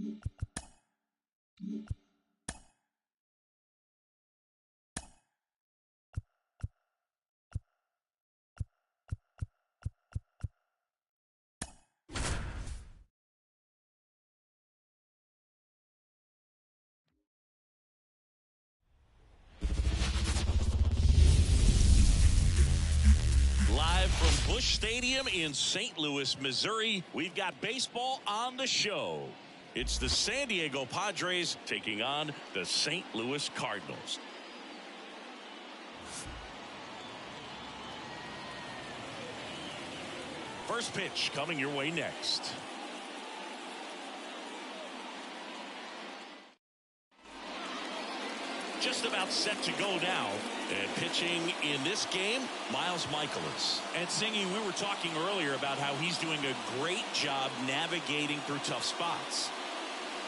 Live from Busch Stadium in St. Louis, Missouri, we've got baseball on the show. It's the San Diego Padres taking on the St. Louis Cardinals. First pitch coming your way next. Just about set to go now. And pitching in this game, Miles Michaelis. And Singy, we were talking earlier about how he's doing a great job navigating through tough spots.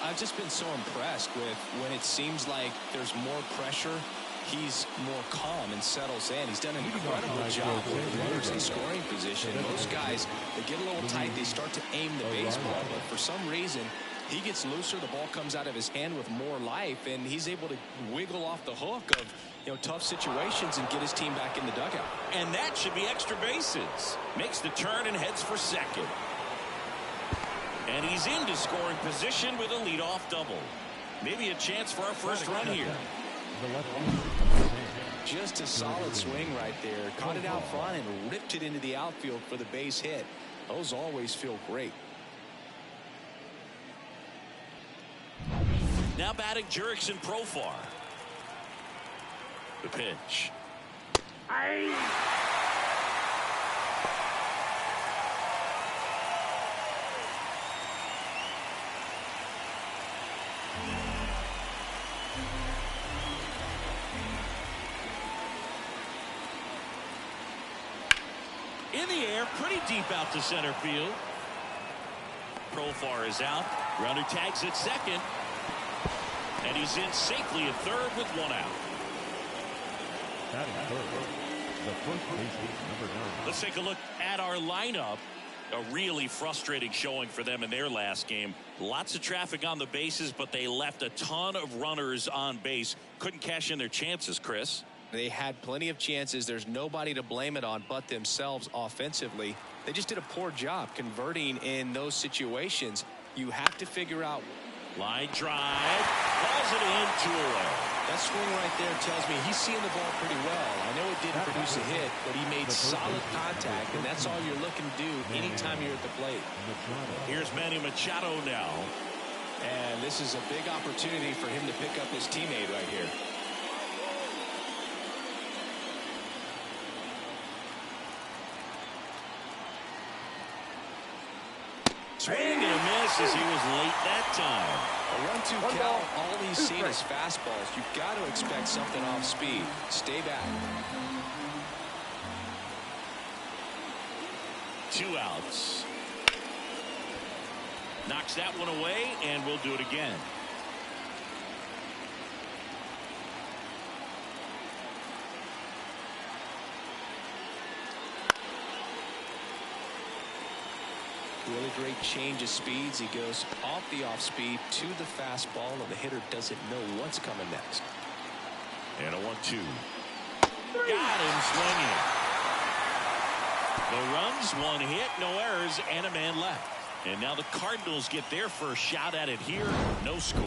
I've just been so impressed with when it seems like there's more pressure, he's more calm and settles in. He's done an incredible job with runners in scoring position. Most guys, they get a little tight, they start to aim the baseball, but for some reason, he gets looser, the ball comes out of his hand with more life, and he's able to wiggle off the hook of tough situations and get his team back in the dugout. And that should be extra bases. Makes the turn and heads for second. And he's into scoring position with a leadoff double. Maybe a chance for our first run here. Just a solid swing right there. Caught it out front and ripped it into the outfield for the base hit. Those always feel great. Now batting Jurickson Profar. The pitch. In the air, pretty deep out to center field. Profar is out. Runner tags at second. And he's in safely at third with one out. Let's take a look at our lineup. A really frustrating showing for them in their last game. Lots of traffic on the bases, but they left a ton of runners on base. Couldn't cash in their chances, Chris. They had plenty of chances. There's nobody to blame it on but themselves offensively. They just did a poor job converting in those situations. You have to figure out. Line drive. Calls it in, 2 away. That swing right there tells me he's seeing the ball pretty well. I know it didn't produce a hit, but he made solid contact, and that's all you're looking to do anytime you're at the plate. Here's Manny Machado now. And this is a big opportunity for him to pick up his teammate right here. Swing and a miss as he was late that time. A 1-2 count, all he's seen is fastballs. You've got to expect something off speed. Stay back. 2 outs. Knocks that one away, and we'll do it again. Really great change of speeds. He goes off the off speed to the fastball, and the hitter doesn't know what's coming next. And a 1-2. Got him swinging. The runs, 1 hit, no errors, and a man left. And now the Cardinals get their first shot at it here. No score.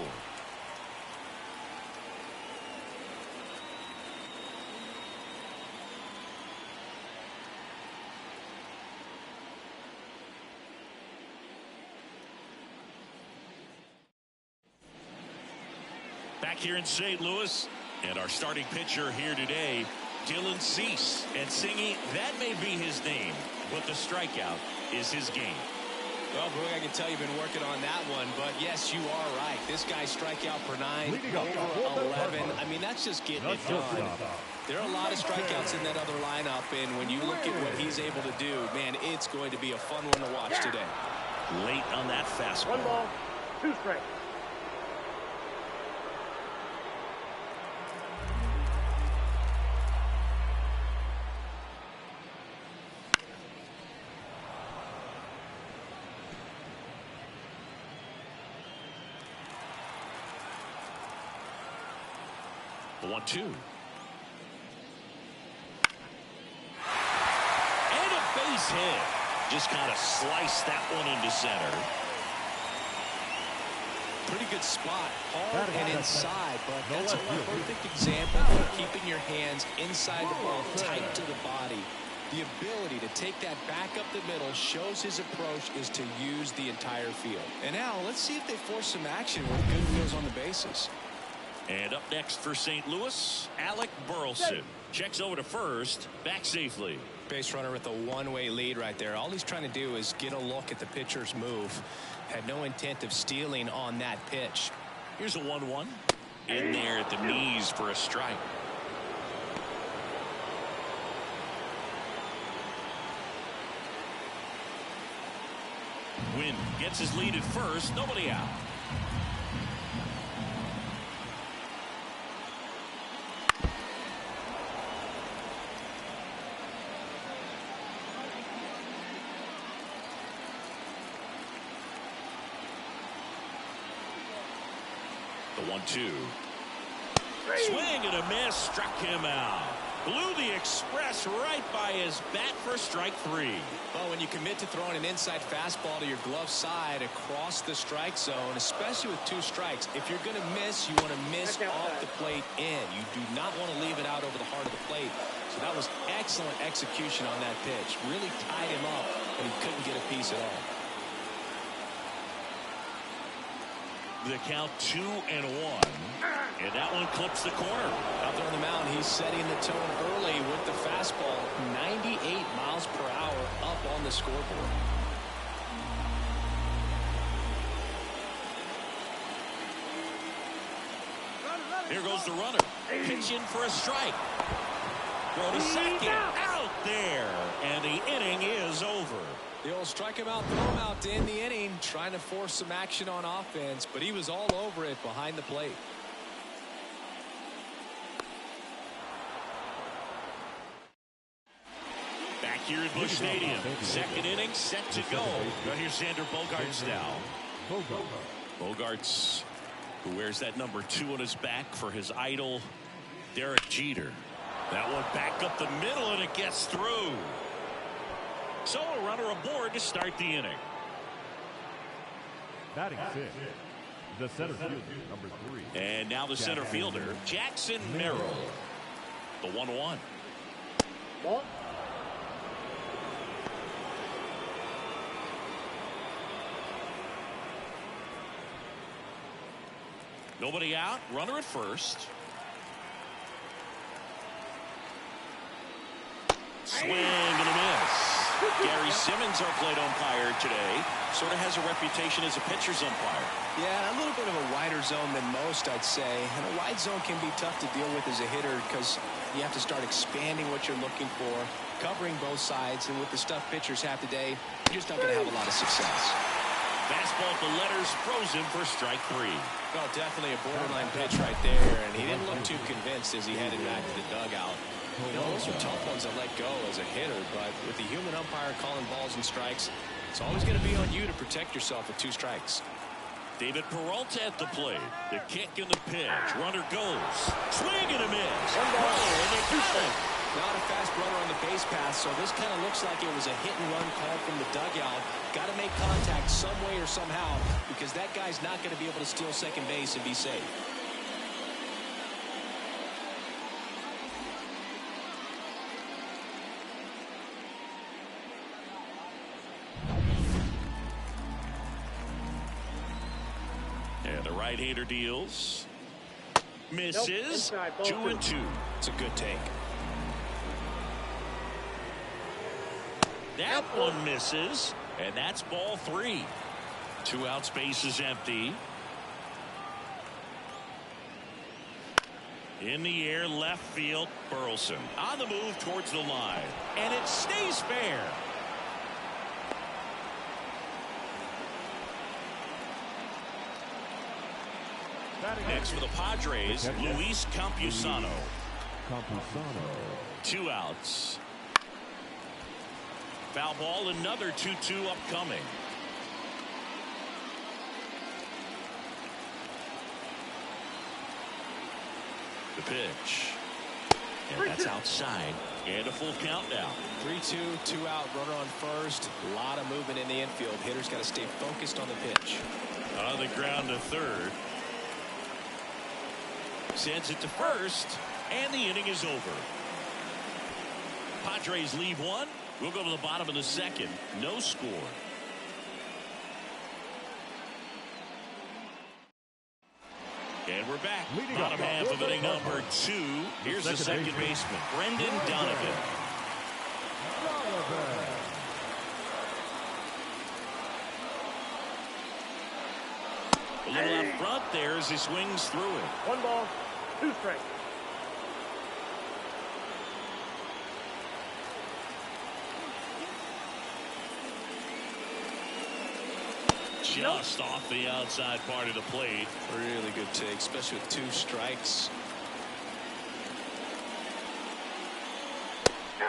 Back here in St. Louis, and our starting pitcher here today, Dylan Cease. And Singy, that may be his name, but the strikeout is his game. Well, Brooke, I can tell you've been working on that one, but yes, you are right. This guy's strikeout per 9, over 11. I mean, that's just getting it done. There are a lot of strikeouts in that other lineup, and when you look at what he's able to do, man, it's going to be a fun one to watch today. Late on that fastball. 1 ball, 2 strikes. The 1-2. And a base hit. Just kind of sliced that one into center. Pretty good spot, hard and inside, but that's a perfect example of keeping your hands inside the ball, tight to the body. The ability to take that back up the middle shows his approach is to use the entire field. And now let's see if they force some action with good feels on the bases. And up next for St. Louis, Alec Burleson checks over to first, back safely. Base runner with a one-way lead right there. All he's trying to do is get a look at the pitcher's move. Had no intent of stealing on that pitch. Here's a 1-1. In there at the knees for a strike. Wynn gets his lead at first. Nobody out. The 1-2. Swing and a miss. Struck him out. Blew the express right by his bat for strike 3. Well, when you commit to throwing an inside fastball to your glove side across the strike zone, especially with 2 strikes, if you're going to miss, you want to miss off the plate in. You do not want to leave it out over the heart of the plate. So that was excellent execution on that pitch. Really tied him up, and he couldn't get a piece at all. The count 2-1, and that one clips the corner. Out there on the mound, he's setting the tone early with the fastball. 98 miles per hour up on the scoreboard. Here goes the runner. Pitch in for a strike. Throw to second. Out there, and the inning is over. The old strike him out, throw him out to end the inning, trying to force some action on offense, but he was all over it behind the plate. Back here at Busch Stadium, second inning set to go. Well, here's Xander Bogaerts now. Bogaerts, who wears that number 2 on his back for his idol, Derek Jeter. That one back up the middle, and it gets through. So a runner aboard to start the inning. Batting 6, the center fielder, number 3. And now the center fielder, Jackson Merrill. The 1-1. Ball. Nobody out, runner at first. Swing and a miss. Gary Simmons, our plate umpire today, sort of has a reputation as a pitcher's umpire. Yeah, a little bit of a wider zone than most, I'd say. And a wide zone can be tough to deal with as a hitter because you have to start expanding what you're looking for, covering both sides, and with the stuff pitchers have today, you're just not going to have a lot of success. Fastball at the letters, frozen for strike 3. Well, definitely a borderline pitch right there, and he didn't look too convinced as he headed back to the dugout. You know, those are tough ones to let go as a hitter, but with the human umpire calling balls and strikes, it's always going to be on you to protect yourself with 2 strikes. David Peralta at the plate. The kick and the pitch. Runner goes. Swing and a miss. And they got it. Not a fast runner on the base path, so this kind of looks like it was a hit-and-run call from the dugout. Got to make contact some way or somehow because that guy's not going to be able to steal second base and be safe. And the right-hander deals. Misses. Nope, 2-2. It's a good take. That one misses, and that's ball 3. 2 outs, base is empty. In the air, left field, Burleson on the move towards the line, and it stays fair. Next for the Padres, Luis Campusano. 2 outs. Foul ball, another 2-2 upcoming. The pitch. And that's outside. And a full count now. 3-2, 2 out, runner on first. A lot of movement in the infield. Hitter's got to stay focused on the pitch. On the ground to third. Sends it to first. And the inning is over. Padres leave one. We'll go to the bottom of the second. No score. And we're back. Bottom half of inning number 2. Here's the second baseman, Brendan Donovan. A little out front there as he swings through it. 1 ball, 2 strikes. Just off the outside part of the plate. Really good take, especially with 2 strikes.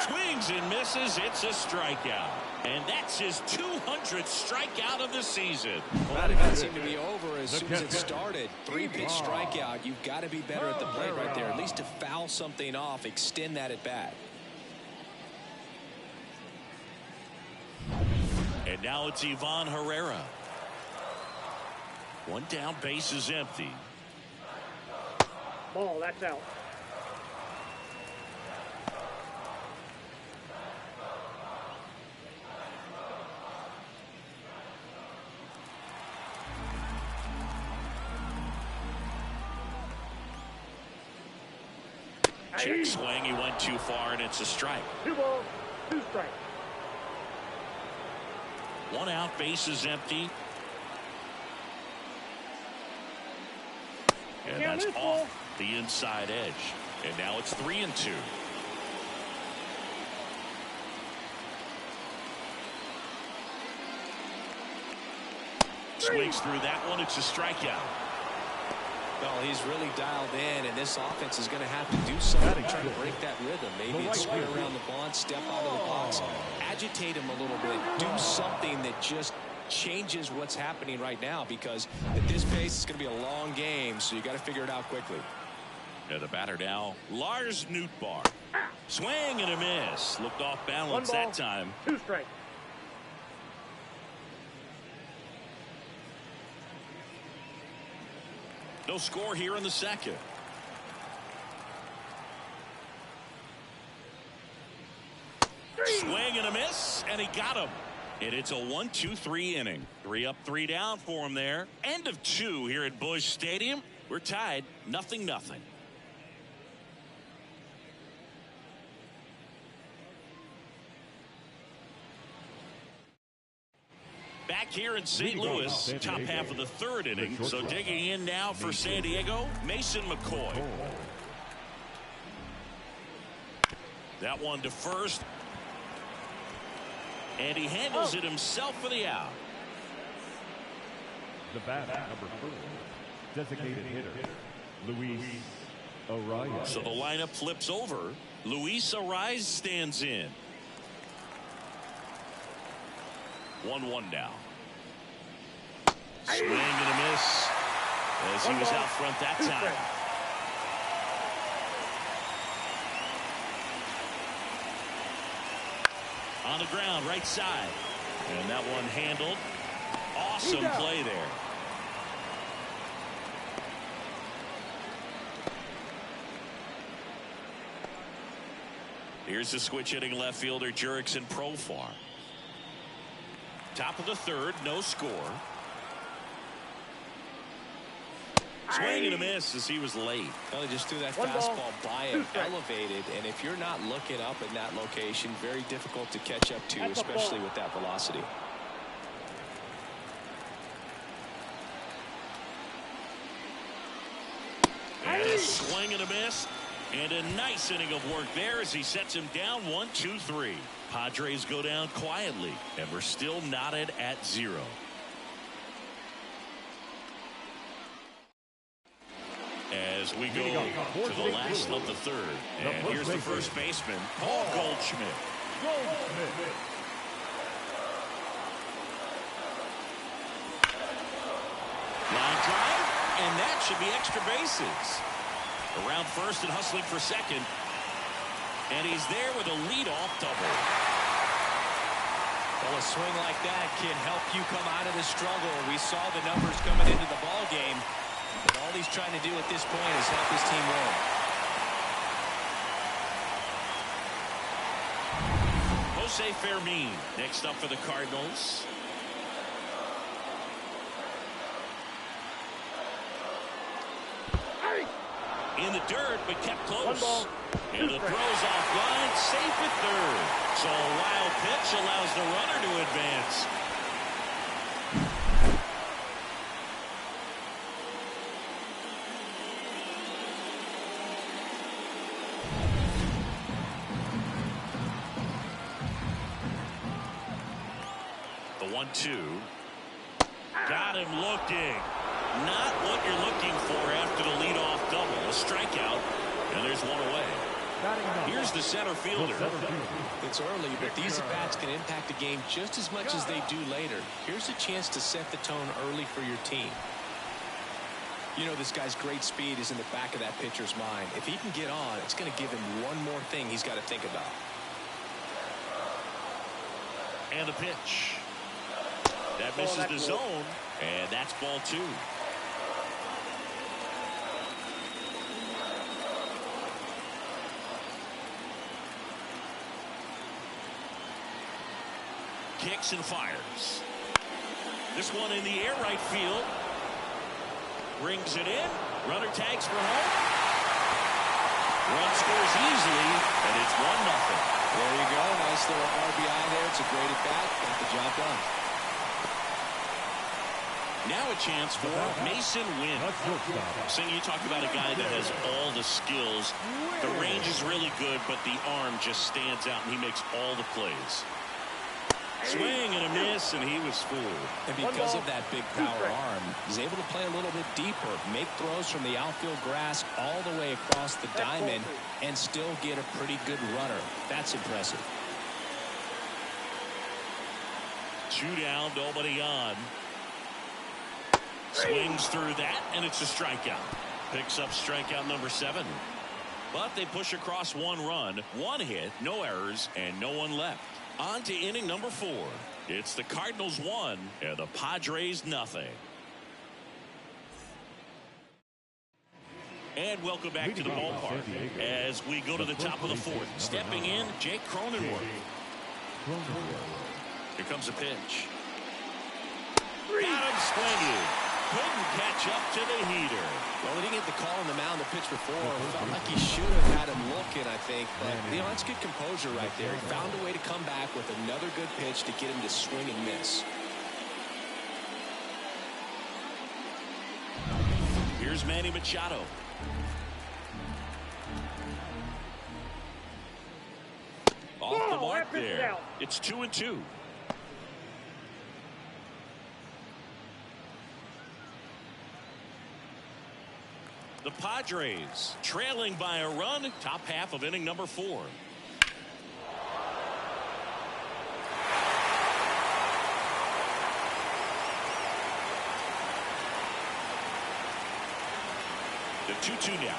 Swings and misses. It's a strikeout. And that's his 200th strikeout of the season. Well, that seemed to be over as soon as it started. 3-pitch strikeout. You've got to be better at the plate right there. At least to foul something off, extend that at bat. And now it's Ivan Herrera. One down, base is empty. Ball, that's out. Check swing, he went too far, and it's a strike. 2 balls, 2 strikes. 1 out, base is empty. And that's off the inside edge. And now it's 3-2. Swings through that one. It's a strikeout. Well, he's really dialed in, and this offense is going to have to do something to try to break that rhythm. Maybe it's swing around the bunt, step out of the box, agitate him a little bit, do something that just changes what's happening right now, because at this pace it's going to be a long game, so you got to figure it out quickly. The batter now, Lars Nootbaar. Swing and a miss. Looked off balance that time. 2 strikes. No score here in the second. Swing and a miss, and he got him. And it's a 1-2-3 inning. 3 up, 3 down for him there. End of 2 here at Busch Stadium. We're tied 0-0. Back here in St. Louis, top half of the 3rd inning. So digging in now for San Diego, Mason McCoy. That one to first. And he handles it himself for the out. The batter, number 4, designated hitter, Luis Arraez. So the lineup flips over. Luis Arraez stands in. 1-1 now. Swing and a miss as he was out front that time. On the ground, right side. And that one handled. Awesome play there. Here's the switch hitting left fielder Jurickson Profar. Top of the 3rd, no score. Swing and a miss as he was late. Well, he just threw that fastball by him, elevated, and if you're not looking up in that location, very difficult to catch up to, especially with that velocity. And a swing and a miss, and a nice inning of work there as he sets him down 1-2-3. Padres go down quietly, and we're still knotted at 0. As we go to the last of the 3rd. And here's the first baseman, Paul Goldschmidt. Line drive, and that should be extra bases. Around first and hustling for second. And he's there with a leadoff double. Well, a swing like that can help you come out of the struggle. We saw the numbers coming into the ball game, but all he's trying to do at this point is help his team win. Jose Fermin next up for the Cardinals. In the dirt, but kept close. And the throw's offline, safe at third. So a wild pitch allows the runner to advance. The 1-2. Got him looking. Not what you're looking for after the leadoff double. A strikeout, and there's one away. Here's the center fielder. It's early, but these at-bats can impact the game just as much as they do later. Here's a chance to set the tone early for your team. You know, this guy's great speed is in the back of that pitcher's mind. If he can get on, it's going to give him one more thing he's got to think about. And a pitch. That misses the zone, and that's ball 2. Kicks and fires. This one in the air right field. Brings it in. Runner tags for home. Run scores easily, and it's 1-0. There you go. Nice little RBI there. It's a great at-bat. Got the job done. Now a chance for Mason Wynn. So you talk about a guy that has all the skills. The range is really good, but the arm just stands out, and he makes all the plays. Swing and a miss, and he was fooled. And because of that big power arm, he's able to play a little bit deeper, make throws from the outfield grass all the way across the diamond, and still get a pretty good runner. That's impressive. 2 down, nobody on. Swings through that, and it's a strikeout. Picks up strikeout number 7. But they push across 1 run, 1 hit, no errors, and no one left. On to inning number 4. It's the Cardinals 1 and the Padres nothing. And welcome back to the ballpark as we go to the top of the 4th. Stepping in, Jake Cronenworth. Here comes a pitch. Got him swinging. Couldn't catch up to the heater. Well, he didn't get the call on the mound the pitch before. Felt like he should have had him looking, I think. But, you know, that's good composure right there. He found a way to come back with another good pitch to get him to swing and miss. Here's Manny Machado. Off the mark there. It's 2-2. The Padres trailing by a run, top half of inning number 4. The 2-2 now.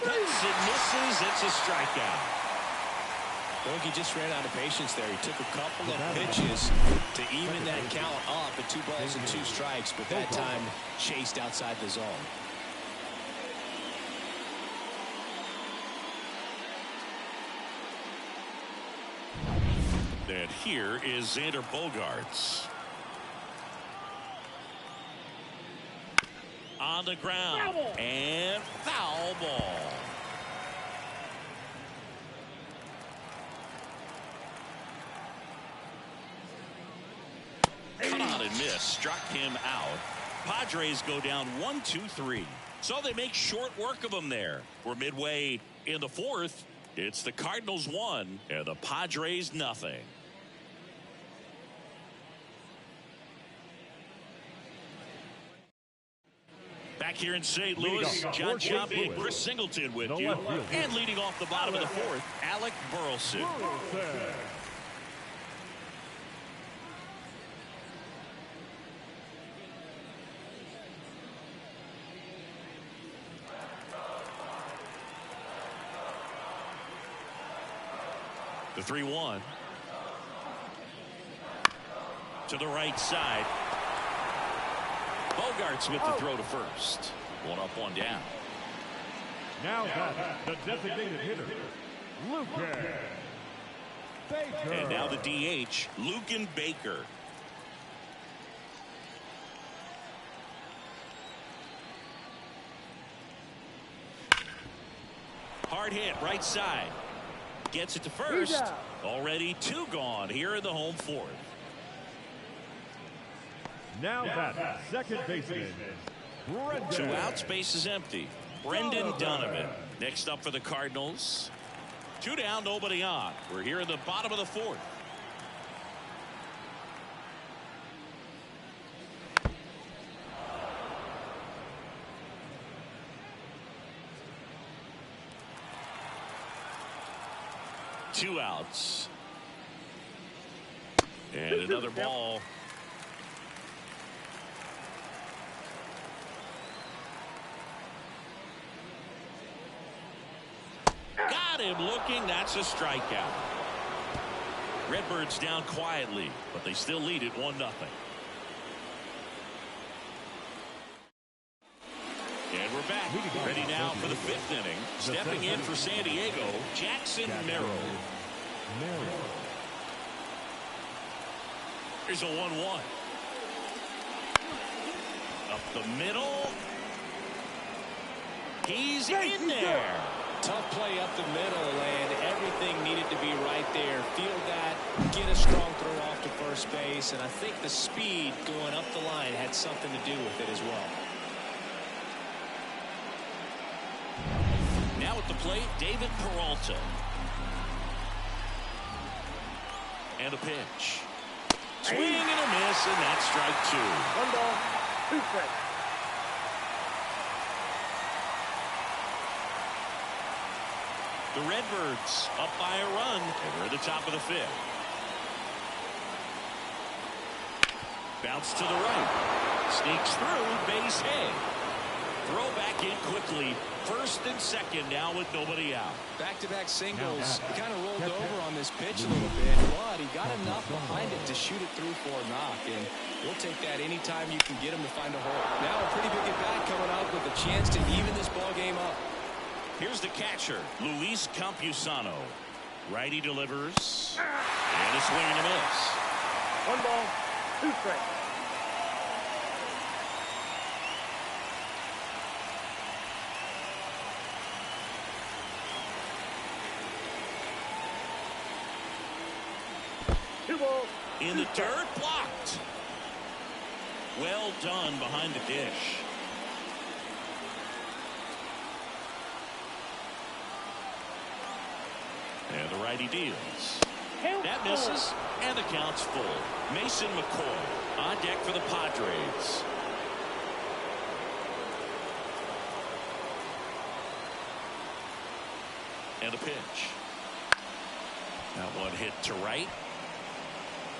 Hits and misses. It's a strikeout. I think he just ran out of patience there. He took a couple of pitches to even that count up at 2 balls and 2 strikes, but that time chased outside the zone. And here is Xander Bogaerts. On the ground. And foul ball. Cut on and miss. Struck him out. Padres go down 1-2-3. So they make short work of them there. We're midway in the 4th. It's the Cardinals 1 and the Padres nothing. Back here in St. Louis, John Choppy and Chris Singleton with you. And leading off the bottom of the 4th, Alec Burleson. The 3-1. To the right side. Bogarts with the throw to first. 1 up, 1 down. Now that's the designated hitter, Lucan Baker. And now the DH, Lucan Baker. Hard hit, right side. Gets it to first. Already 2 gone here in the home 4th. Now that second baseman, Brendan. 2 outs, base is empty. Brendan Donovan next up for the Cardinals. 2 down, nobody on. We're here in the bottom of the 4th. Two outs. And another ball. Got him looking. That's a strikeout. Redbirds down quietly, but they still lead it 1-0. And we're back. Ready now for the 5th inning. Stepping in for San Diego, Jackson Merrill. Here's a 1-1. Up the middle. He's in there. Tough play up the middle, and everything needed to be right there. Field that, get a strong throw off to first base, and I think the speed going up the line had something to do with it as well. Now at the plate, David Peralta. And a pitch. Swing and a miss, and that's strike 2. 1 ball, 2 strikes. The Redbirds up by a run, and we're at the top of the 5th. Bounce to the right. Sneaks through, base hit. Throw back in quickly. First and second now with nobody out. Back-to-back singles. He kind of rolled over on this pitch a little bit, but he got enough behind it to shoot it through for a knock, and we'll take that anytime you can get him to find a hole. Now a pretty big at-bat coming up with a chance to even this ball game up. Here's the catcher, Luis Campusano. Righty delivers. And a swing and a miss. 1 ball, 2 strikes. In the dirt, blocked. Well done behind the dish. And the righty deals. That misses, and the count's full. Mason McCoy on deck for the Padres. And a pitch. That one hit to right.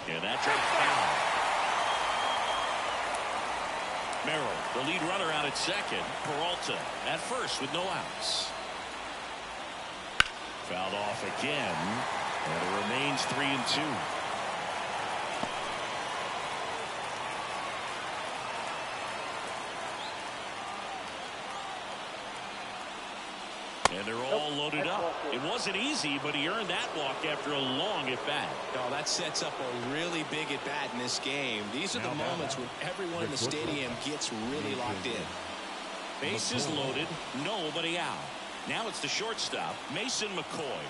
And that dropped foul. Merrill, the lead runner out at second. Peralta at first with no outs. Fouled off again. And it remains 3-2. And they're all loaded up. It wasn't easy, but he earned that walk after a long at-bat. Oh, that sets up a really big at-bat in this game. These are the moments when everyone in the stadium gets really locked in. Bases loaded, nobody out. Now it's the shortstop, Mason McCoy.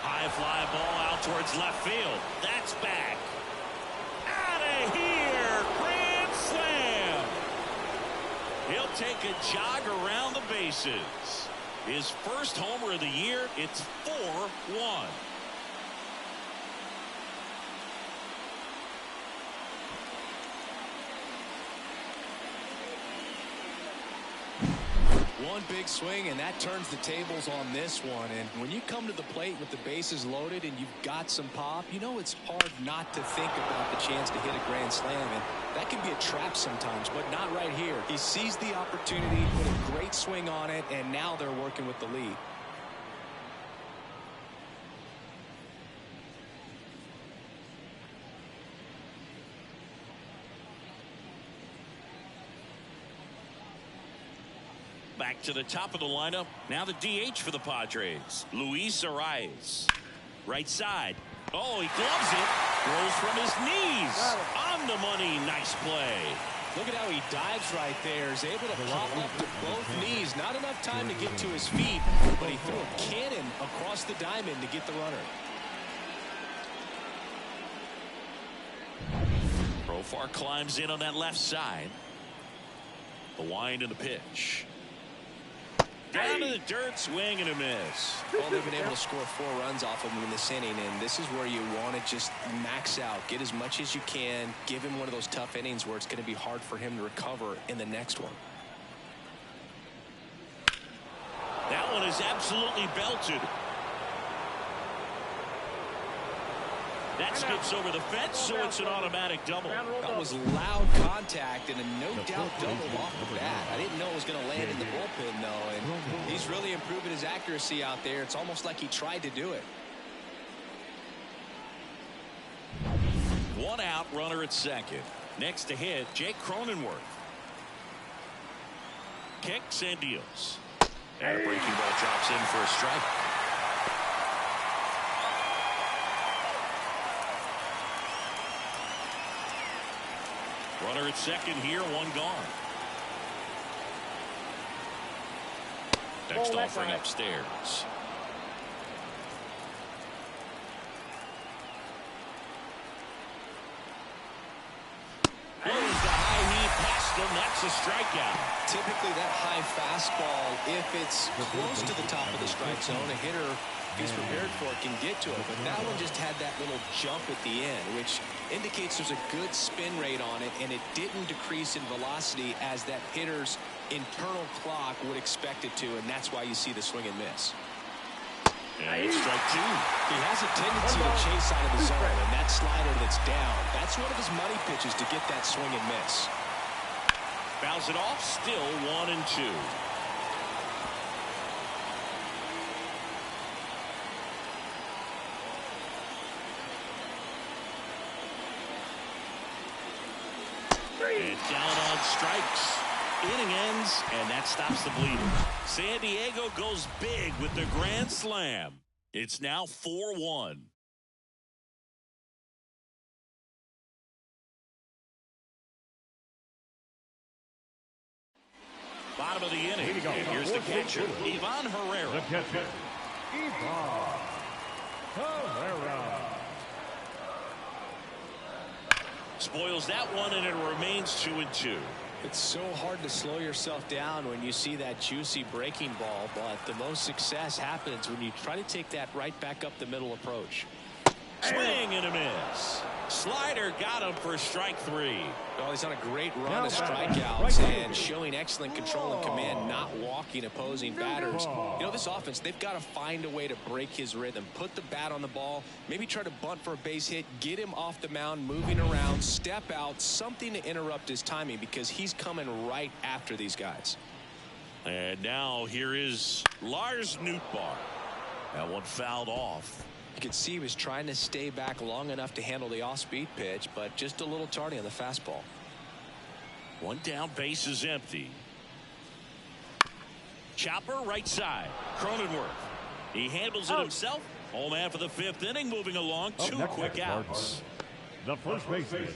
High fly ball out towards left field. That's back. Out of here. Grand slam. He'll take a jog around the bases. His first homer of the year. It's 4-1. One big swing, and that turns the tables on this one. And when you come to the plate with the bases loaded and you've got some pop, you know it's hard not to think about the chance to hit a grand slam. And that can be a trap sometimes, but not right here. He seized the opportunity, put a great swing on it, and now they're working with the lead. Back to the top of the lineup. Now the DH for the Padres, Luis Arias. Right side. Oh, he gloves it. Rolls from his knees. On the money. Nice play. Look at how he dives right there. Is able to pop up to both knees. Not enough time to get to his feet, but he threw a cannon across the diamond to get the runner. Profar climbs in on that left side. The wind and the pitch. Down to the dirt, swing and a miss. Well, they've been able to score 4 runs off of him in this inning, and this is where you want to just max out. Get as much as you can. Give him one of those tough innings where it's going to be hard for him to recover in the next one. That one is absolutely belted. That skips over the fence, so it's an automatic double. That was loud contact and a no-doubt double off the bat. I didn't know it was going to land in the bullpen, though, and he's really improving his accuracy out there. It's almost like he tried to do it. 1 out, runner at second. Next to hit, Jake Cronenworth. Kicks and deals. And a breaking ball drops in for a strike. Runner at second here, 1 gone. Next offering upstairs. Blows the high knee past him. That's a strikeout. Typically that high fastball, if it's close to the top of the strike zone, a hitter, if he's prepared for it, can get to it. But that one just had that little jump at the end, which indicates there's a good spin rate on it, and it didn't decrease in velocity as that hitter's internal clock would expect it to, and that's why you see the swing and miss. And it's strike 2. He has a tendency to chase out of the zone, and that slider that's down, that's one of his money pitches to get that swing and miss. Fouls it off, still 1-2. And down on strikes. Inning ends, and that stops the bleeding. San Diego goes big with the grand slam. It's now 4-1. Bottom of the inning. And here's the catcher, Ivan Herrera. The catcher, Ivan Herrera. Spoils that one, and it remains 2-2. It's so hard to slow yourself down when you see that juicy breaking ball, but the most success happens when you try to take that right back up the middle approach. Swing and a miss. Slider got him for strike 3. Oh, he's on a great run of strikeouts and showing excellent control and command, not walking opposing batters. You know, this offense, they've got to find a way to break his rhythm, put the bat on the ball, maybe try to bunt for a base hit, get him off the mound, moving around, step out, something to interrupt his timing because he's coming right after these guys. And now here is Lars Nootbaar. That one fouled off. You can see he was trying to stay back long enough to handle the off-speed pitch, but just a little tardy on the fastball. 1 down, base is empty. Chopper right side. Cronenworth. He handles it himself. Home man for the 5th inning, moving along. 2 quick outs. The first baseman,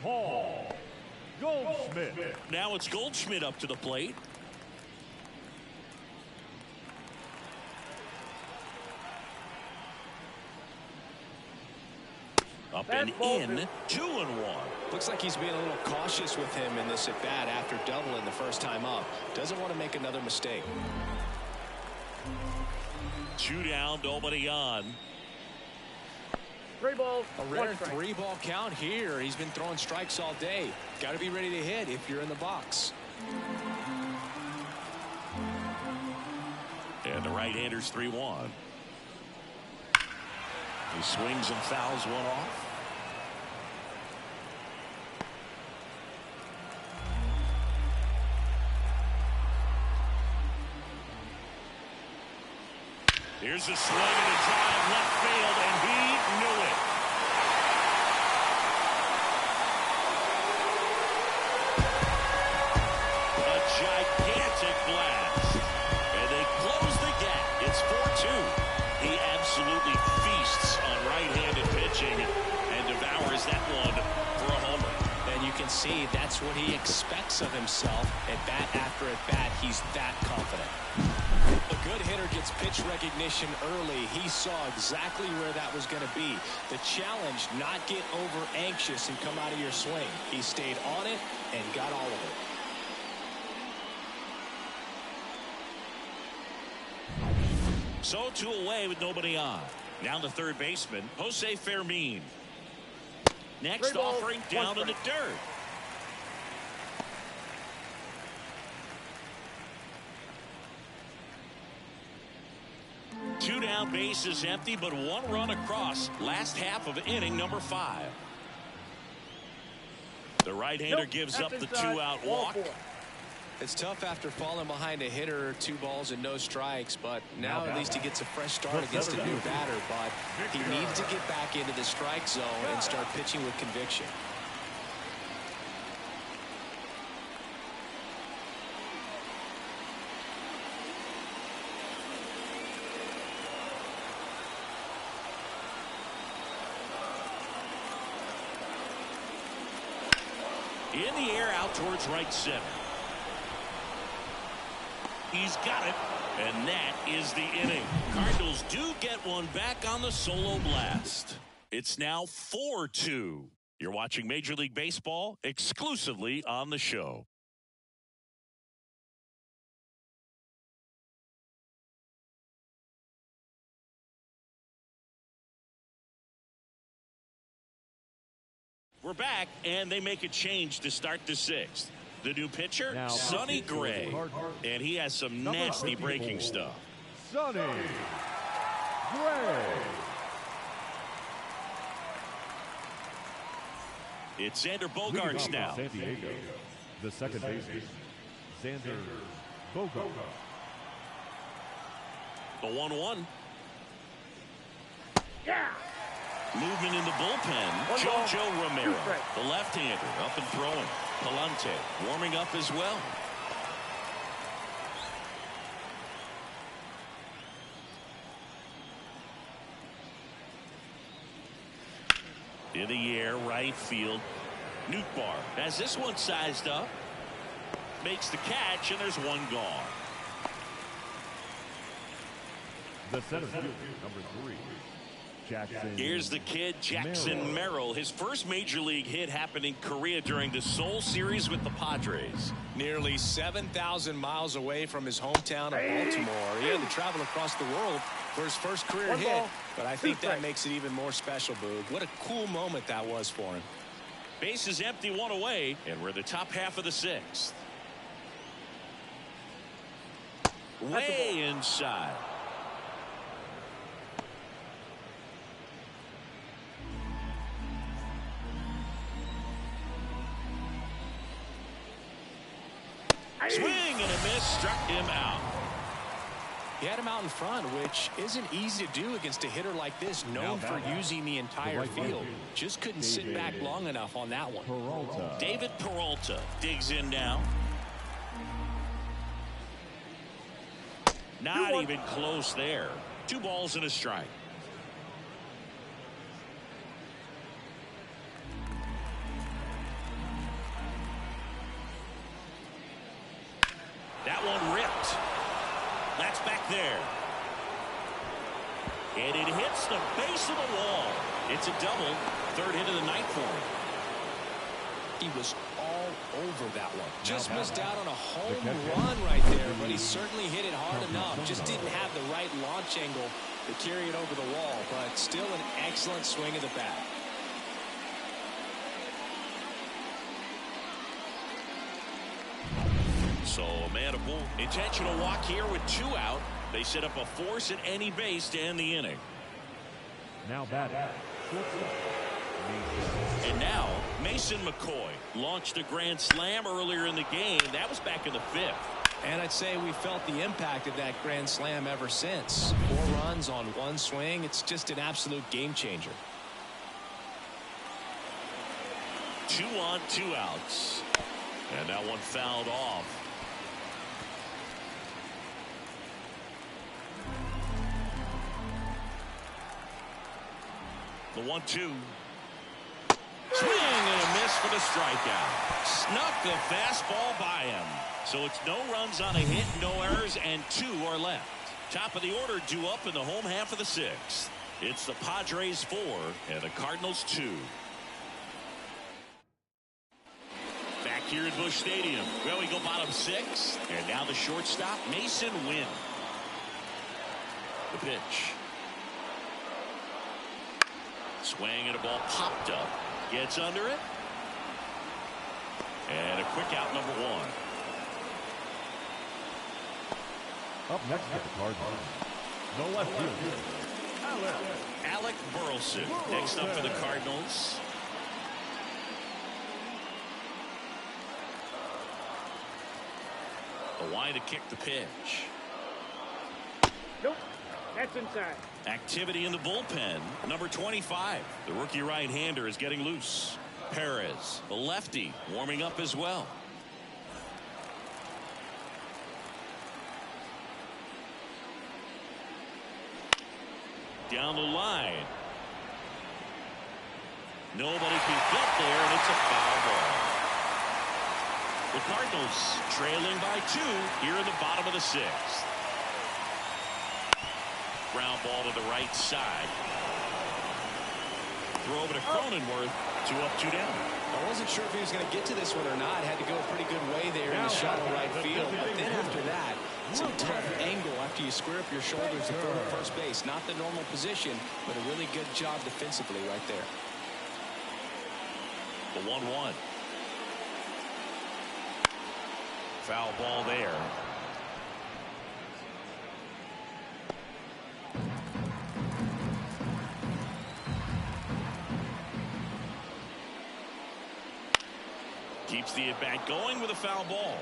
Paul Goldschmidt. Now it's Goldschmidt up to the plate. Up and in, 2-1. Looks like he's being a little cautious with him in this at bat after doubling the first time up. Doesn't want to make another mistake. 2 down, nobody on. 3 balls, A 1 rare strike. 3-ball count here. He's been throwing strikes all day. Got to be ready to hit if you're in the box. And the right-hander's 3-1. He swings and fouls one off. Here's a swing and a drive left field, and he knew it. A gigantic blast. can see that's what he expects of himself. At bat after at bat, he's that confident. A good hitter gets pitch recognition early. He saw exactly where that was going to be. The challenge, not get over anxious and come out of your swing. He stayed on it and got all of it. So 2 away with nobody on. Now the third baseman, Jose Fermin. Next offering down in the dirt. Two down, bases empty, but 1 run across. Last half of inning number 5. The right-hander gives up the 2-out walk. It's tough after falling behind a hitter, 2 balls and no strikes, but now at least he gets a fresh start against a new batter. But he needs to get back into the strike zone and start pitching with conviction. In the air out towards right center. He's got it, and that is the inning. Cardinals do get one back on the solo blast. It's now 4-2. You're watching Major League Baseball exclusively on the show. We're back, and they make a change to start the 6th. The new pitcher, now, Sonny Gray, and he has some nasty breaking stuff. Sonny Gray. It's Xander Bogaerts now. San Diego, the second baseman, Xander Bogaerts. The 1-1. Yeah. Movement in the bullpen. Jojo Romero, the left-hander, up and throwing. Palante warming up as well. In the air, right field. Nootbaar has this one sized up. Makes the catch, and there's 1 gone. The center fielder, number 3. Jackson. Here's the kid, Jackson Merrill. His first major league hit happened in Korea during the Seoul series with the Padres. Nearly 7,000 miles away from his hometown of Baltimore. He had to travel across the world for his first career hit, but I think that makes it even more special, Boog. What a cool moment that was for him. Bases empty, 1 away, and we're in the top half of the 6th. Way inside. Swing and a miss, struck him out. He had him out in front, which isn't easy to do against a hitter like this, known for using the entire field. Just couldn't sit back long enough on that one. Peralta. David Peralta digs in now. Not even close there. 2 balls and a strike. That one ripped. That's back there. And it hits the base of the wall. It's a double. 3rd hit of the night for him. He was all over that one. Just missed out on a home run right there, but he certainly hit it hard enough. Just didn't have the right launch angle to carry it over the wall, but still an excellent swing of the bat. So a man of bull. Intentional walk here with 2 out. They set up a force at any base to end the inning. Now batting. And now Mason McCoy launched a grand slam earlier in the game. That was back in the 5th. And I'd say we felt the impact of that grand slam ever since. 4 runs on 1 swing. It's just an absolute game changer. 2 on, 2 outs. And that one fouled off. The 1-2. Swing and a miss. this for the strikeout. Snuck the fastball by him. So it's no runs on a hit, no errors, and 2 are left. Top of the order due up in the home half of the 6th. It's the Padres 4 and the Cardinals 2. Back here at Busch Stadium. Well, we go bottom 6. And now the shortstop, Mason Wynn. The pitch. Swing and a ball popped up. Gets under it. And a quick out, number 1. Up next for the Cardinals, no left field. Alec Burleson next up for the Cardinals. A wide to kick the pitch. Nope. That's inside. Activity in the bullpen. Number 25, the rookie right-hander, is getting loose. Perez, the lefty, warming up as well. Down the line. Nobody can get there, and it's a foul ball. The Cardinals trailing by 2 here in the bottom of the 6th. Ground ball to the right side. Throw over to Cronenworth. 2 up, 2 down. I wasn't sure if he was going to get to this one or not. Had to go a pretty good way there in the shallow right field. But then after that, it's a tough angle after you square up your shoulders to throw to first base. Not the normal position, but a really good job defensively right there. The 1-1. Foul ball there. Keeps the at-bat going with a foul ball.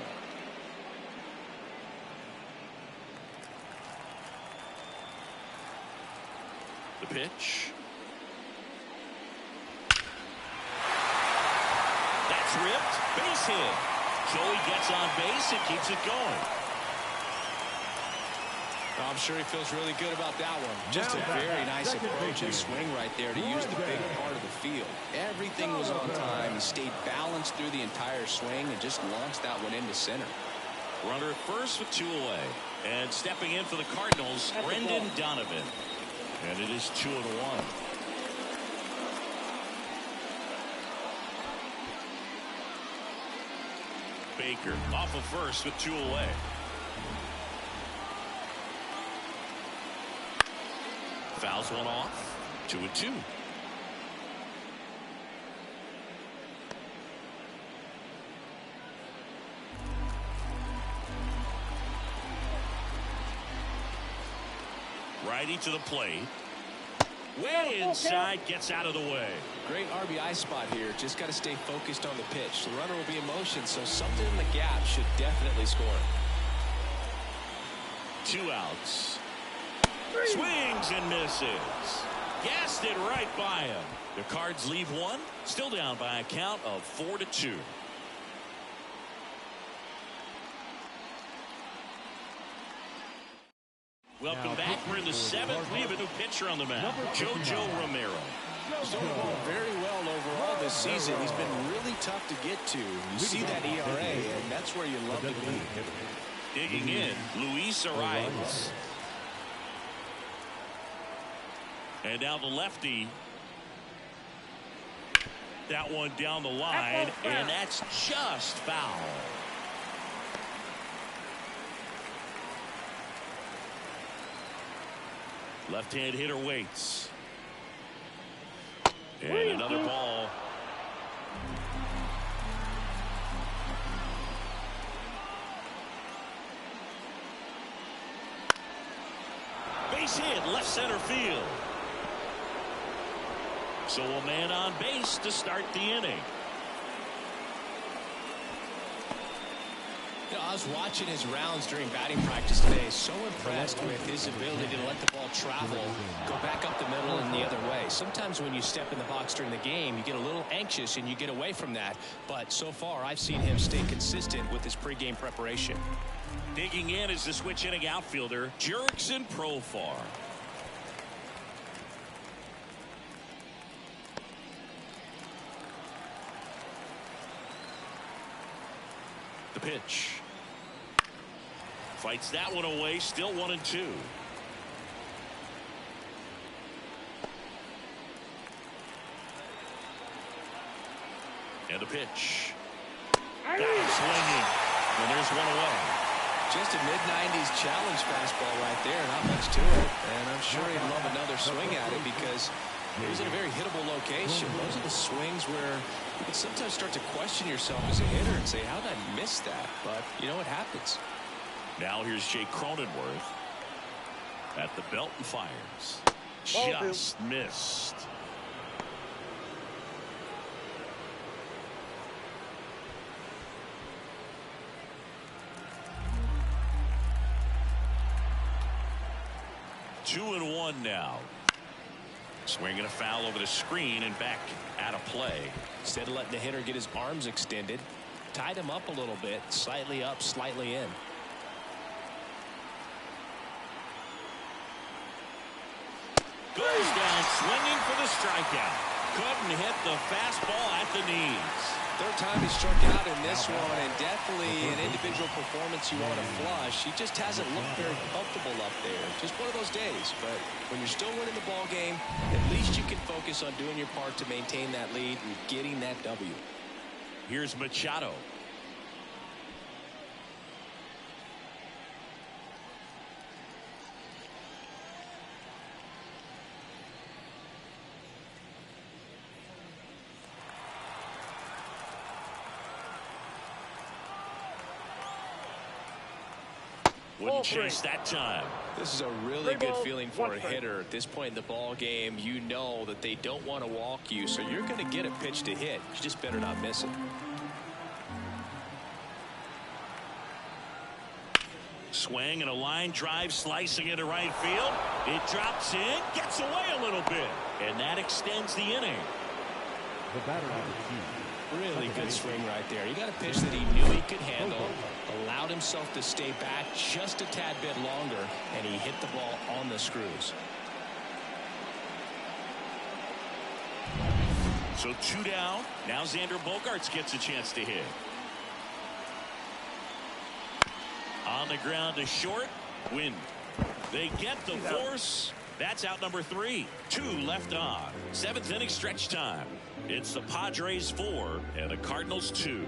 The pitch. That's ripped. Base hit. Joey gets on base and keeps it going. I'm sure he feels really good about that one. Just a very nice approach and swing right there to use the big part of the field. Everything was on time. He stayed balanced through the entire swing and just launched that one into center. Runner at first with 2 away. And stepping in for the Cardinals, Brendan Donovan. And it is 2-1. Baker off of first with 2 away. Fouls one off. 2-2. Righty to the plate. Way inside, gets out of the way. Great RBI spot here. Just got to stay focused on the pitch. The runner will be in motion, so something in the gap should definitely score. 2 outs. Swings and misses. Gassed it right by him. The Cards leave 1. Still down by a count of 4-2. Welcome back. We're in the 7th. We have a new pitcher on the mound, JoJo Romero. He's doing very well overall this season. He's been really tough to get to. You see that ERA, and that's where you love to be. Digging in, Luis Arias. And now the lefty. That one down the line, and that's just foul. Left-hand hitter waits. And another ball. Base hit, left center field. So a man on base to start the inning. You know, I was watching his rounds during batting practice today. So impressed with his ability to let the ball travel, go back up the middle and the other way. Sometimes when you step in the box during the game, you get a little anxious and you get away from that. But so far, I've seen him stay consistent with his pregame preparation. Digging in is the switch hitting outfielder, Jurickson Profar. The pitch. Fights that one away. Still 1-2. And the pitch. Swinging. And there's one away. Just a mid-90s challenge fastball right there. Not much to it. And I'm sure he'd love another swing at it because it was in a very hittable location. Those are the swings where you can sometimes start to question yourself as a hitter and say, how did I miss that? But you know what happens. Now here's Jake Cronenworth at the belt and fires. Just missed. Two and one now. Swinging a foul over the screen and back out of play. Instead of letting the hitter get his arms extended, tied him up a little bit, slightly up, slightly in. Goes down swinging for the strikeout. Couldn't hit the fastball at the knees. Third time he struck out in this one, and definitely an individual performance you want to flush. He just hasn't looked very comfortable up there. Just one of those days. But when you're still winning the ball game, at least you can focus on doing your part to maintain that lead and getting that W. Here's Machado. Wouldn't chase that time. This is a really good feeling for a hitter at this point in the ball game. You know that they don't want to walk you, so you're going to get a pitch to hit. You just better not miss it. Swing and a line drive slicing into right field. It drops in, gets away a little bit, and that extends the inning. The batter number 2. Really good swing right there. He got a pitch that he knew he could handle, allowed himself to stay back just a tad bit longer, and he hit the ball on the screws. So 2 down. Now Xander Bogaerts gets a chance to hit. On the ground to short. Win. They get the force. That's out number 3. 2 left on. 7th inning stretch time. It's the Padres 4 and the Cardinals 2.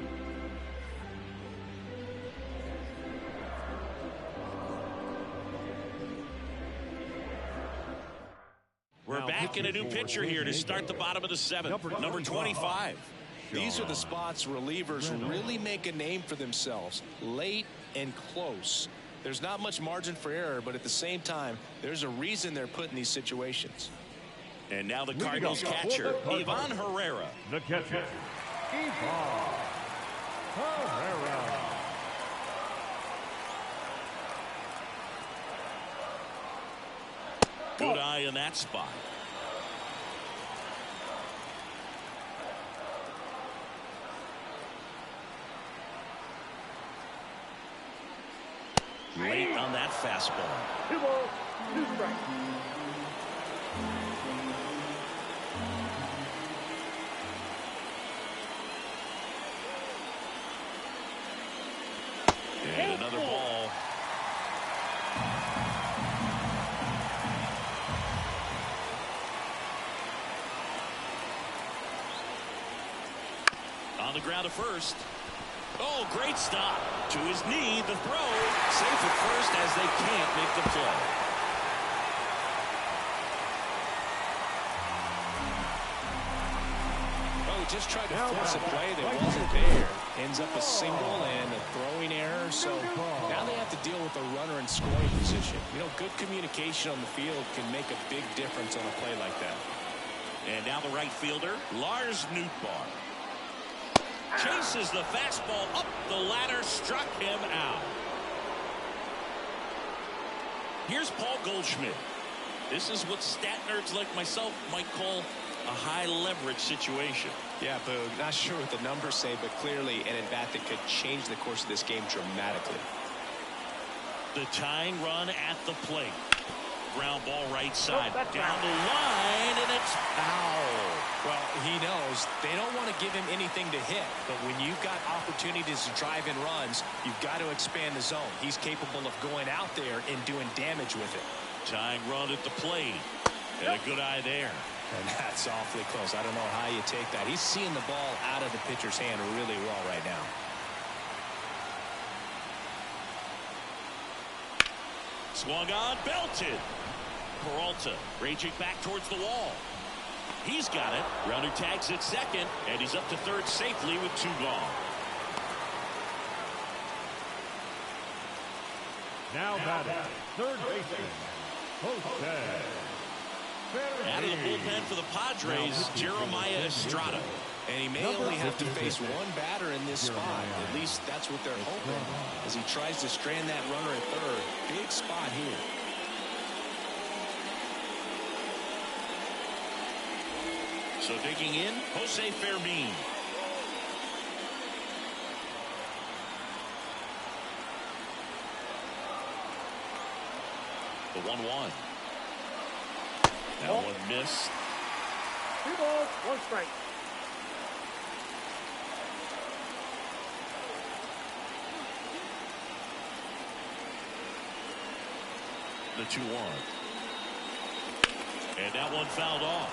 We're back in a new pitcher here to start the bottom of the 7th. Number 25. These are the spots relievers really make a name for themselves. Late and close. There's not much margin for error, but at the same time, there's a reason they're put in these situations. And now the Cardinals catcher, Ivan Herrera. The catcher, Ivan Herrera. Good eye in that spot. Late on that fastball. 2 balls, 2 strikes. And another ball. On the ground to first. Oh, great stop. To his knee, the throw. Safe at first as they can't make the play. Oh, he just tried to force a play that wasn't there. Ends up a single and a throwing error. So now they have to deal with a runner in scoring position. You know, good communication on the field can make a big difference on a play like that. And now the right fielder, Lars Nootbaar. Chases the fastball up the ladder, struck him out. Here's Paul Goldschmidt. This is what stat nerds like myself might call a high leverage situation. Yeah, Boog, not sure what the numbers say, but clearly an at-bat that could change the course of this game dramatically. The tying run at the plate. ground ball right side. that's Down foul. the line, and it's foul. Well, he knows they don't want to give him anything to hit, but when you've got opportunities to drive in runs, you've got to expand the zone. He's capable of going out there and doing damage with it. Tying run at the plate. And a good eye there. And that's awfully close. I don't know how you take that. He's seeing the ball out of the pitcher's hand really well right now. Swung on, belted. Peralta raging back towards the wall. He's got it. Runner tags at second, and he's up to third safely with 2 gone. Now batting, third baseman, Jose. Out of the bullpen for the Padres, Jeremiah Estrada. And he may only have to face one batter in this spot. At least that's what they're hoping as he tries to strand that runner at third. Big spot here. So digging in, Jose Fermin. The 1-1. That one missed. 2 balls, 1 strike. The 2-1. And that one fouled off.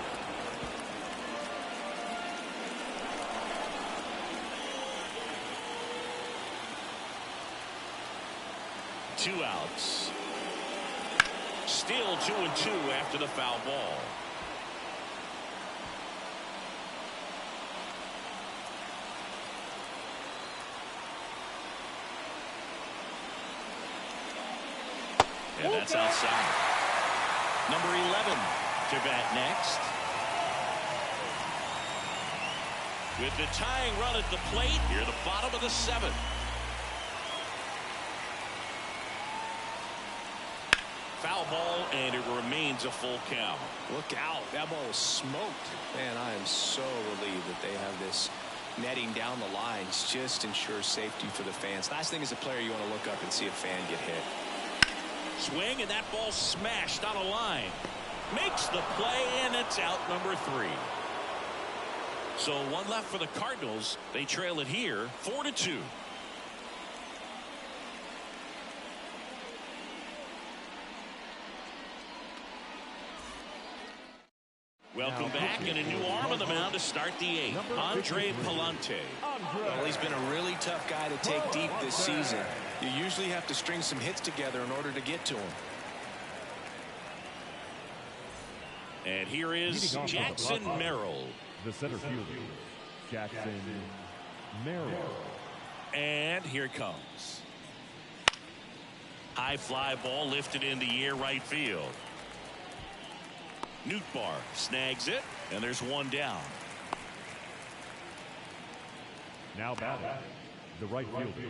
Two outs. Still 2-2 after the foul ball. And that's outside. Number 11 to bat next. With the tying run at the plate, near the bottom of the 7th. Foul ball, and it remains a full count. Look out. That ball was smoked. Man, I am so relieved that they have this netting down the lines. Just ensures safety for the fans. Last thing as a player, you want to look up and see a fan get hit. Swing, and that ball smashed on a line. Makes the play, and it's out number 3. So one left for the Cardinals. They trail it here 4-2. Welcome back, and a new arm on the mound to start the 8th. Andre Palante. Well, he's been a really tough guy to take deep this season. You usually have to string some hits together in order to get to him. And here is Jackson Merrill. The center fielder, Jackson Merrill. And here it comes. High fly ball lifted in the air right field. Nootbaar snags it, and there's one down. Now batting, the right fielder.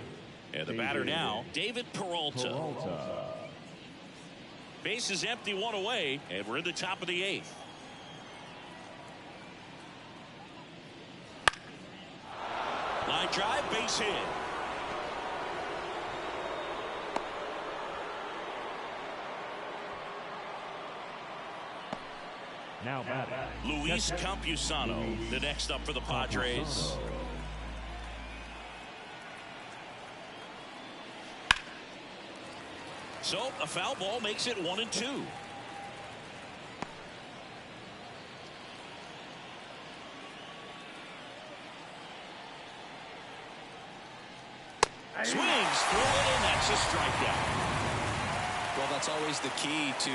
And the batter now, David Peralta. Base is empty, 1 away, and we're in the top of the 8th. Line drive, base hit. Now batting, Luis Campusano, the next up for the Padres. So a foul ball makes it 1-2. Swings through it, and that's a strikeout. Well, that's always the key to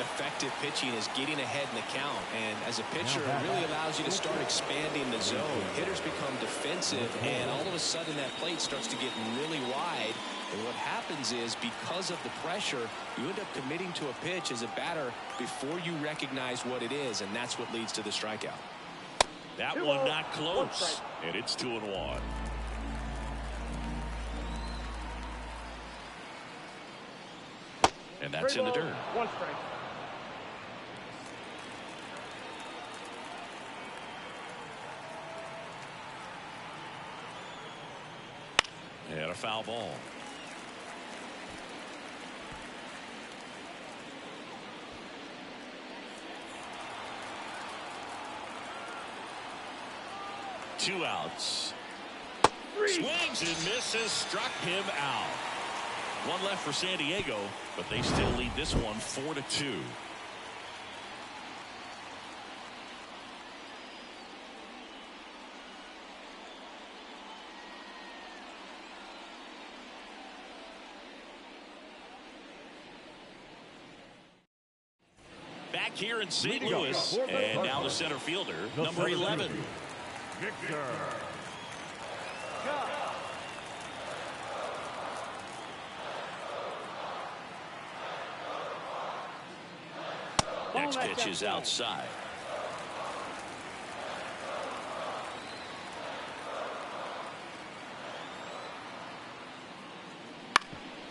effective pitching is getting ahead in the count. And as a pitcher, it really allows you to start expanding the zone. Hitters become defensive, and all of a sudden that plate starts to get really wide. And what happens is because of the pressure, you end up committing to a pitch as a batter before you recognize what it is, and that's what leads to the strikeout. That one not close, and it's 2-1. And that's in the dirt. 1 strike. And a foul ball. 2 outs. Swings and misses, struck him out. 1 left for San Diego, but they still lead this one 4-2. Back here in St. Louis, and now the center fielder, number 11. Victor. Next pitch is outside.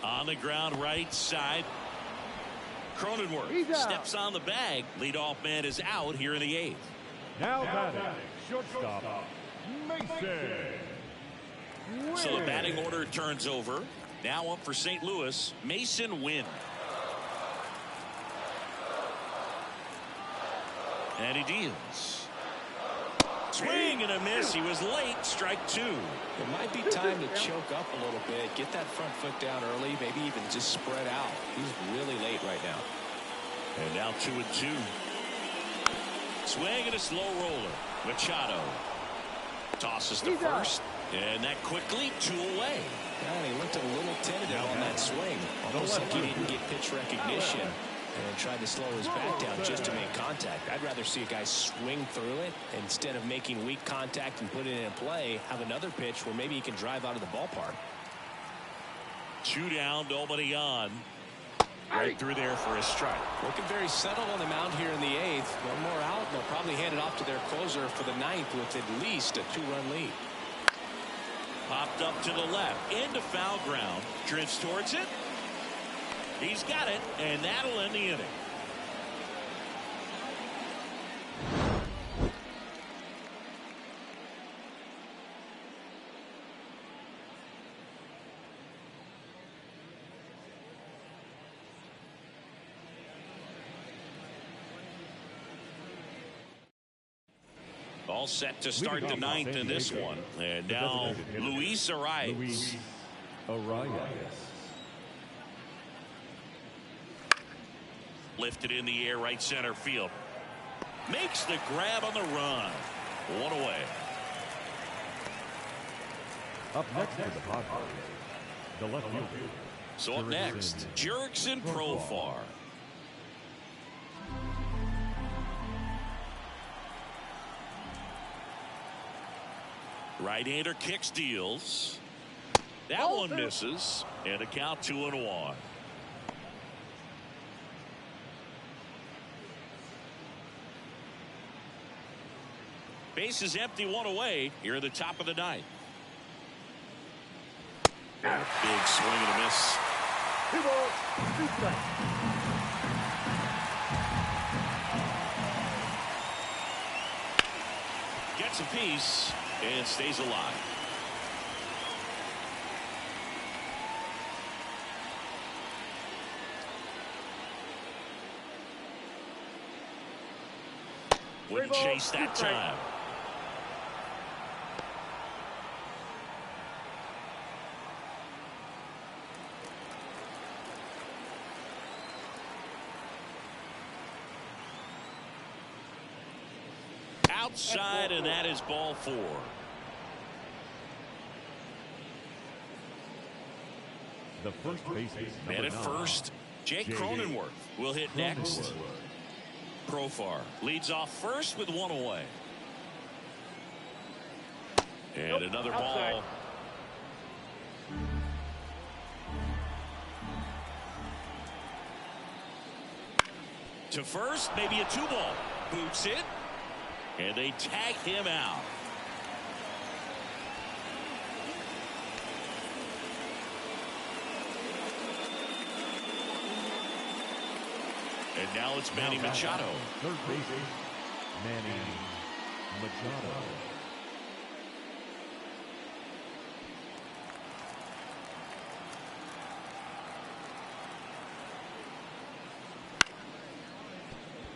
On the ground, right side. Cronenworth steps on the bag. Leadoff man is out here in the 8th. Now batting, shortstop, Mason. So the batting order turns over. Now up for St. Louis, Mason Wynn. And he deals. Swing and a miss. He was late. Strike 2. It might be time to choke up a little bit. Get that front foot down early. Maybe even just spread out. He's really late right now. And now 2-2. Swing and a slow roller. Machado tosses to first. And that quickly 2 away. Yeah, he looked a little tentative on that swing. Almost like he didn't get pitch recognition and tried to slow his bat down just to make contact. I'd rather see a guy swing through it instead of making weak contact and put it in play. Have another pitch where maybe he can drive out of the ballpark. 2 down, nobody on. Right through there for a strike. Looking very settled on the mound here in the 8th. 1 more out, and they'll probably hand it off to their closer for the 9th with at least a 2-run lead. Popped up to the left, into foul ground. Drifts towards it. He's got it, and that'll end the inning. All set to start the 9th in this one. And now Luis Arias. Lifted in the air, right center field. Makes the grab on the run. 1 away. Up next for the Padres, the left fielder. So up next, Jurickson Profar. Right-hander kicks, deals. That one misses, and a count 2-1. Base is empty, 1 away here at the top of the 9th. Big swing and a miss. 2 balls, 2 strikes. Gets a piece and stays alive. Wouldn't chase that time. Outside, and that is ball 4. The first baseman. Man at first, Jake Cronenworth will hit next. Profar leads off first with 1 away. And another ball. To first, maybe a 2-ball. Boots it. And they tag him out. And now it's Manny Machado. Third baseman, Manny Machado.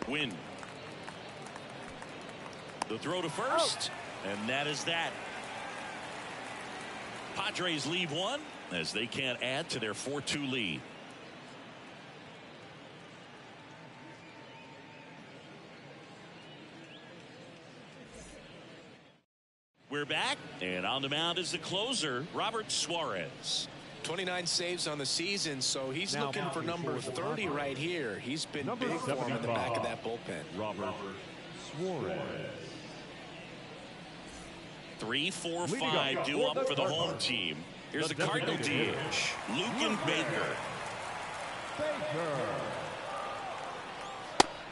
Win. The throw to first. And that is that. Padres leave one as they can't add to their 4-2 lead. We're back, and on the mound is the closer, Robert Suarez. 29 saves on the season, so he's looking for number 30 right here. He's been big for him in the back of that bullpen. Robert Suarez. 3, 4, 5 due up for the home team. Here's the Cardinal DH, Lucan Baker.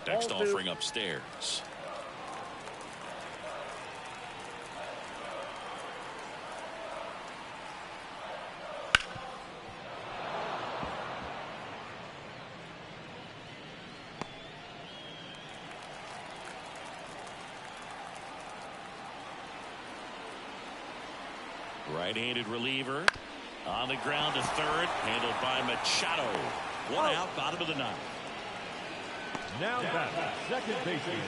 Next offering upstairs. Right-handed reliever on the ground to third, handled by Machado. One out, bottom of the ninth. Now back, second baseman,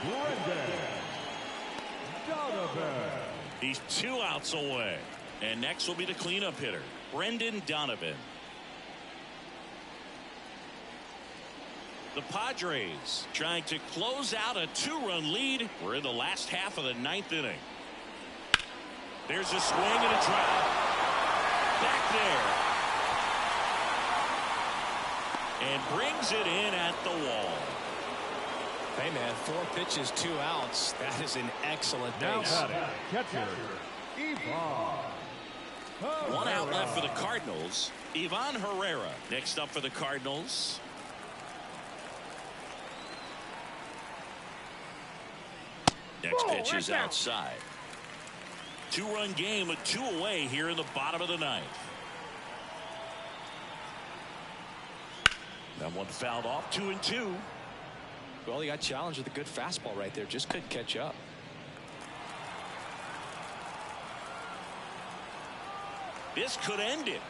Brendan Donovan. He's 2 outs away. And next will be the cleanup hitter, Brendan Donovan. The Padres trying to close out a 2-run lead. We're in the last half of the 9th inning. There's a swing and a drive. Back there. And brings it in at the wall. Hey, man, 4 pitches, 2 outs. That is an excellent base. Now catcher, Ivan. 1 out left for the Cardinals. Ivan Herrera next up for the Cardinals. Next pitch is outside. 2-run game with 2 away here in the bottom of the 9th. That one fouled off, 2-2. Well, he got challenged with a good fastball right there. Just couldn't catch up. This could end it.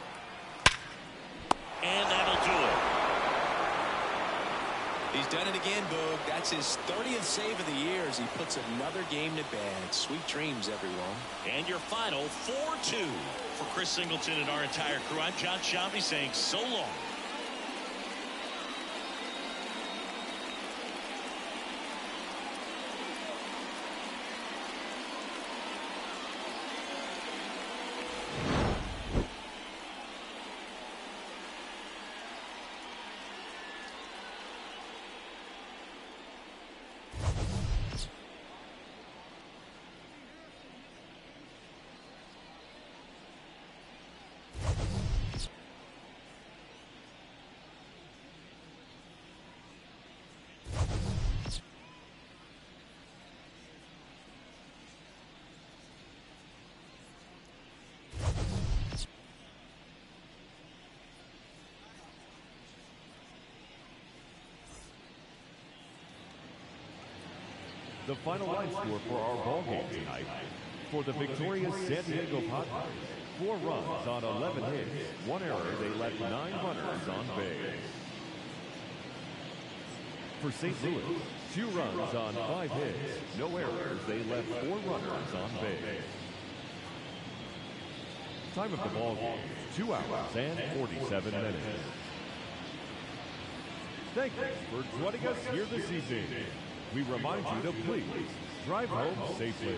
And that'll do it. He's done it again, Boog. That's his 30th save of the year as he puts another game to bed. Sweet dreams, everyone. And your final 4-2 for Chris Singleton and our entire crew. I'm John Shambi saying so long. The final line score for our ball game tonight. For the victorious San Diego Padres, 4 runs on 11 hits, 1 error. They left 9 runners on base. For St. Louis, 2 runs on 5 hits, no errors. They left 4 runners on base. Time of the ball game, 2 hours and 47 minutes. Thank you for joining us here this evening. We remind you to please drive home safely.